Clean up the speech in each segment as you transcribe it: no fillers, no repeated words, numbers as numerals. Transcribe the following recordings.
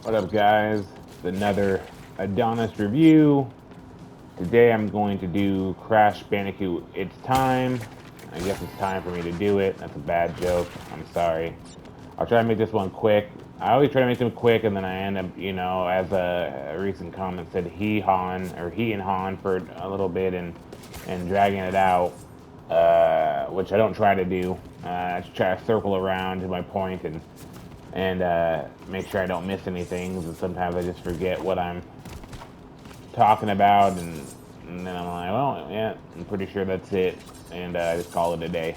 What up, guys? It's another Adonis review. Today I'm going to do Crash Bandicoot. It's time. I guess it's time for me to do it. That's a bad joke. I'm sorry. I'll try to make this one quick. I always try to make them quick, and then I end up, as a recent comment said, he and Han for a little bit, and dragging it out, which I don't try to do. I just try to circle around to my point and make sure I don't miss anything. And sometimes I just forget what I'm talking about, and then I'm like, well, yeah, I'm pretty sure that's it, and I just call it a day.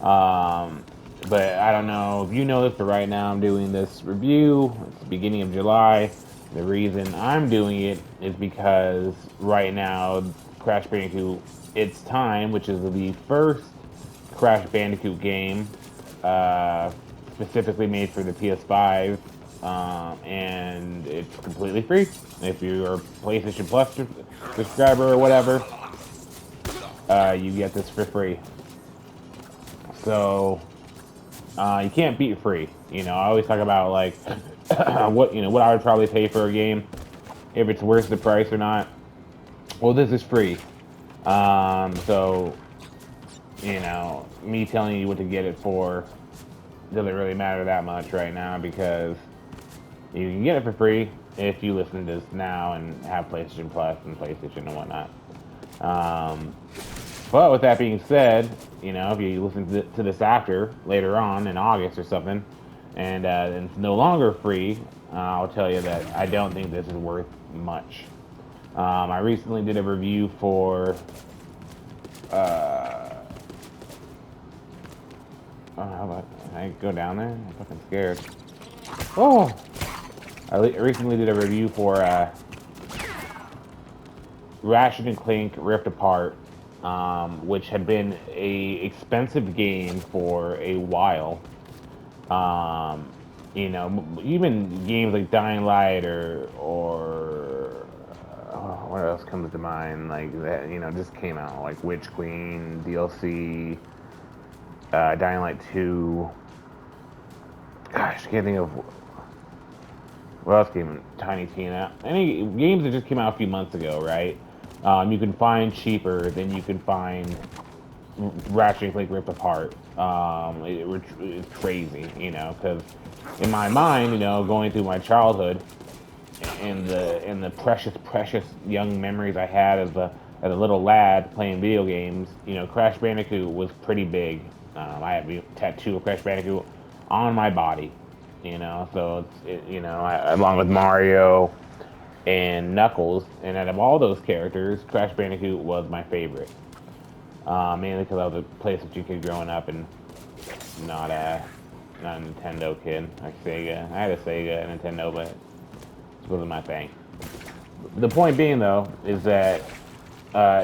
But I don't know if you know this, but right now I'm doing this review. It's the beginning of July. The reason I'm doing it is because right now, Crash Bandicoot It's Time, which is the first Crash Bandicoot game, uh, specifically made for the PS5, and it's completely free. If you're a PlayStation Plus subscriber or whatever, you get this for free. So you can't beat free. I always talk about like what I would probably pay for a game if it's worth the price or not. Well, this is free. So me telling you what to get it for doesn't really matter that much right now because you can get it for free if you listen to this now and have PlayStation Plus and PlayStation and whatnot. But with that being said, if you listen to this after later on in August or something, and it's no longer free, I'll tell you that I don't think this is worth much. I recently did a review for. How about I go down there? I'm fucking scared. Oh, I recently did a review for Ratchet and Clank Rift Apart, which had been a expensive game for a while. Even games like Dying Light or what else comes to mind like that? Just came out like Witch Queen DLC, Dying Light 2. Gosh, I can't think of what else came. Tiny Tina. Any games that just came out a few months ago, right? You can find cheaper than you can find Ratchet and Clank Ripped Apart. It's crazy, because in my mind, going through my childhood and the precious young memories I had as a little lad playing video games, Crash Bandicoot was pretty big. I have a tattoo of Crash Bandicoot on my body, so along with Mario and Knuckles, and out of all those characters, Crash Bandicoot was my favorite. Mainly because I was a PlayStation kid growing up and not a Nintendo kid. Like Sega. I had a Sega and Nintendo, but it wasn't my thing. The point being, though, is that,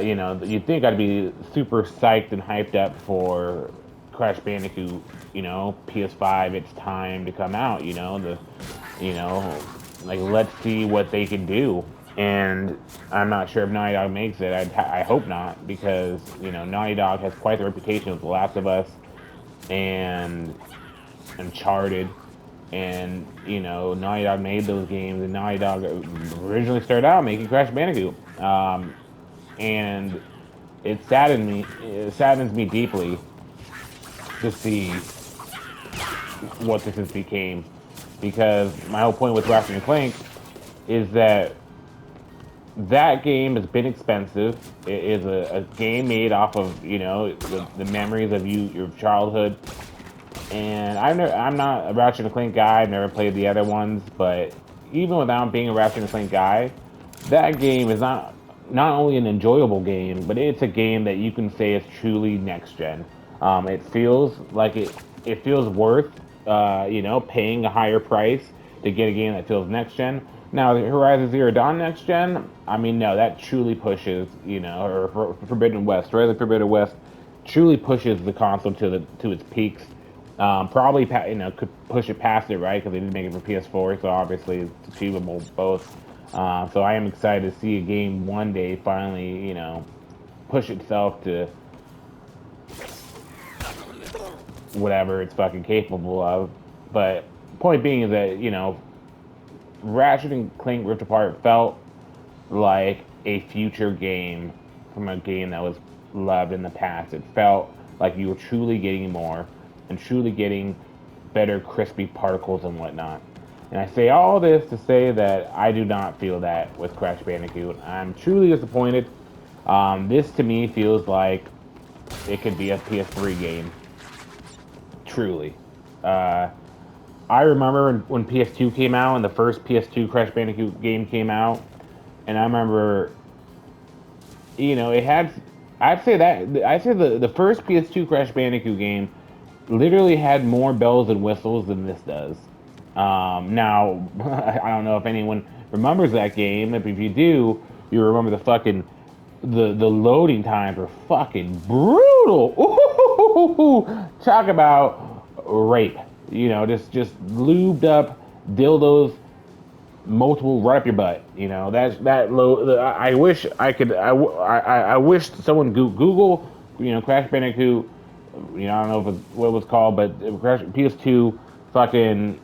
you'd think I'd be super psyched and hyped up for Crash Bandicoot, PS5, it's time to come out, like, let's see what they can do. And I'm not sure if Naughty Dog makes it. I hope not, because Naughty Dog has quite the reputation with The Last of Us and Uncharted, and Naughty Dog made those games, and Naughty Dog originally started out making Crash Bandicoot, and it saddens me deeply to see what this has became, because my whole point with Ratchet and Clank is that game has been expensive. It is a game made off of the memories of your childhood. And I'm not a Ratchet and Clank guy. I've never played the other ones, but even without being a Ratchet and Clank guy, that game is not only an enjoyable game, but it's a game that you can say is truly next gen. It feels like it feels worth paying a higher price to get a game that feels next gen. Now, Horizon Zero Dawn next gen, I mean, no, that truly pushes, or Forbidden West, Horizon Forbidden West, truly pushes the console to its peaks. Probably, could push it past it, right? Because they didn't make it for PS4, so obviously it's achievable both. So I am excited to see a game one day finally, push itself to whatever it's fucking capable of. But point being is that Ratchet and Clank Rift Apart felt like a future game from a game that was loved in the past. It felt like you were truly getting more and truly getting better crispy particles and whatnot. And I say all this to say that I do not feel that with Crash Bandicoot. I'm truly disappointed. This to me feels like it could be a PS3 game. Truly. Uh, I remember when PS2 came out and the first PS2 Crash Bandicoot game came out, and I remember, it had. I'd say the first PS2 Crash Bandicoot game literally had more bells and whistles than this does. Now, I don't know if anyone remembers that game. If you do, you remember the loading times were fucking brutal. Ooh, talk about rape. Just lubed up dildos, multiple right up your butt. That low. I wish I could. I wish someone Google. Crash Bandicoot. I don't know if what it was called, but Crash PS2 fucking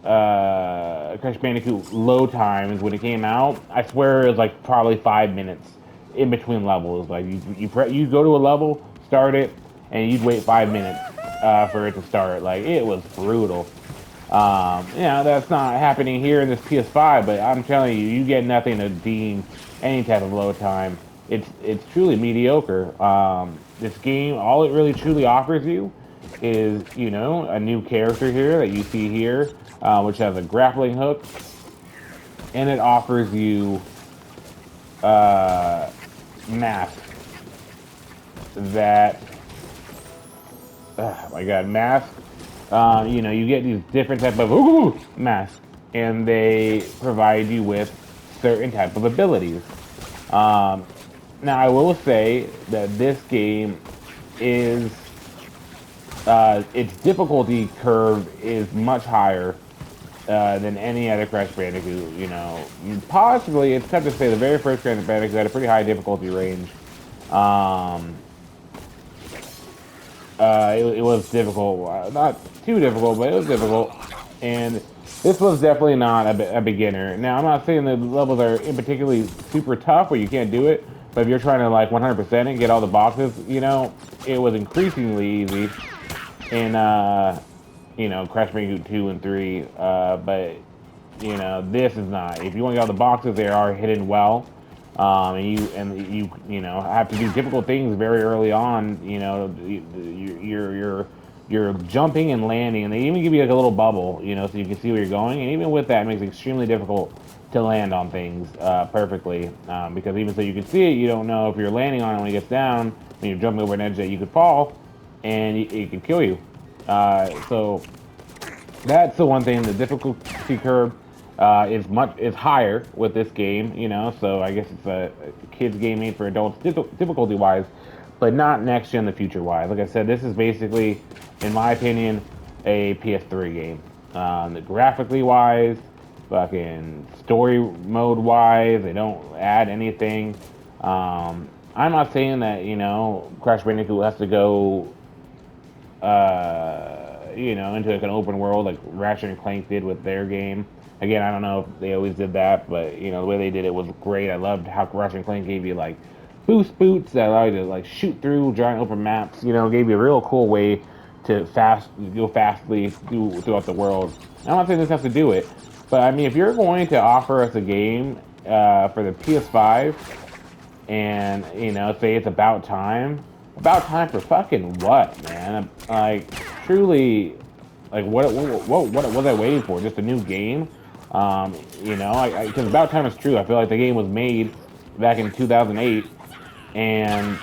Crash Bandicoot load times when it came out. I swear it was like probably 5 minutes in between levels. Like you go to a level, start it, and you'd wait 5 minutes for it to start. Like it was brutal. That's not happening here in this PS5, but I'm telling you, you get nothing to deem any type of load time. It's truly mediocre. This game, all it really truly offers you is, a new character here that you see here, which has a grappling hook, and it offers you masks that, oh my god, masks. You get these different type of masks, and they provide you with certain type of abilities. Now, I will say that this game is its difficulty curve is much higher than any other Crash Bandicoot. Possibly it's tough to say. The very first Crash Bandicoot had a pretty high difficulty range. It was difficult, not too difficult, but it was difficult. And this was definitely not a beginner. Now, I'm not saying the levels are in particularly super tough where you can't do it, but if you're trying to like 100% and get all the boxes, it was increasingly easy in Crash Bandicoot 2 and 3. But this is not. If you want to get all the boxes, they are hidden well. And you have to do difficult things very early on. You're jumping and landing, and they even give you like a little bubble, so you can see where you're going. And even with that, it makes it extremely difficult to land on things perfectly, because even so you can see it, you don't know if you're landing on it when it gets down. When you're jumping over an edge, that you could fall, and it could kill you. So that's the one thing. The difficulty curve is higher with this game, so I guess it's a kids game made for adults difficulty wise, but not next gen, the future wise. Like I said, this is basically, in my opinion, a PS3 game. Graphically wise, fucking story mode wise, they don't add anything. I'm not saying that Crash Bandicoot has to go into like an open world like Ratchet and Clank did with their game. Again, I don't know if they always did that, but the way they did it was great. I loved how Ratchet and Clank gave you like boost boots that allow you to like shoot through giant open maps. Gave you a real cool way to go fastly throughout the world. I'm not saying this has to do it, but I mean, if you're going to offer us a game for the PS5, and say it's about time for fucking what, man? Like truly, like what was I waiting for? Just a new game? Because About Time is true. I feel like the game was made back in 2008, and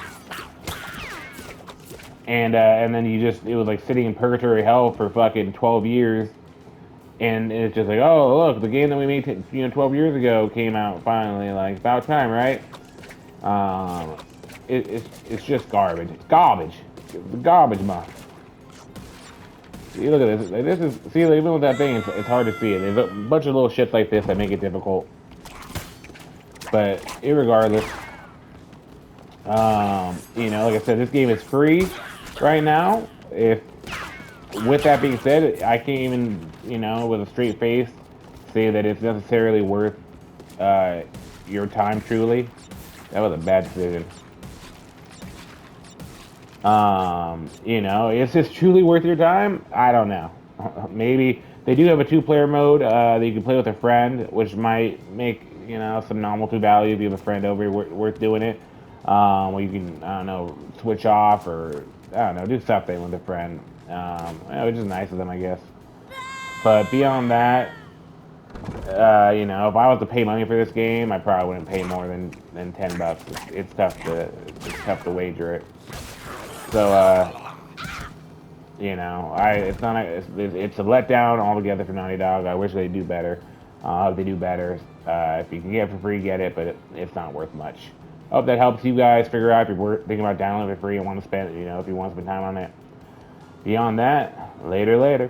then it was like sitting in purgatory hell for fucking 12 years, and it's just like, oh look, the game that we made 12 years ago came out finally. Like about time, right? It's just garbage. It's garbage. It's garbage, man. See, look at this. Like, even with that thing, it's hard to see it. There's a bunch of little shits like this that make it difficult. But irregardless, like I said, this game is free right now. With that being said, I can't even, with a straight face, say that it's necessarily worth your time. Truly, that was a bad decision. You know, is this truly worth your time? I don't know. Maybe they do have a two-player mode that you can play with a friend, which might make, you know, some novelty value if you have a friend over worth doing it. Where you can, I don't know, switch off or I don't know, do something with a friend. Which is nice of them, I guess. But beyond that, you know, if I was to pay money for this game, I probably wouldn't pay more than $10. It's tough to wager it. So you know, it's a letdown altogether for Naughty Dog. I wish they'd do better. I hope they do better. If you can get it for free, get it, but it's not worth much. I hope that helps you guys figure out if you're thinking about downloading it for free and want to spend, you know, if you want to spend time on it. Beyond that, later.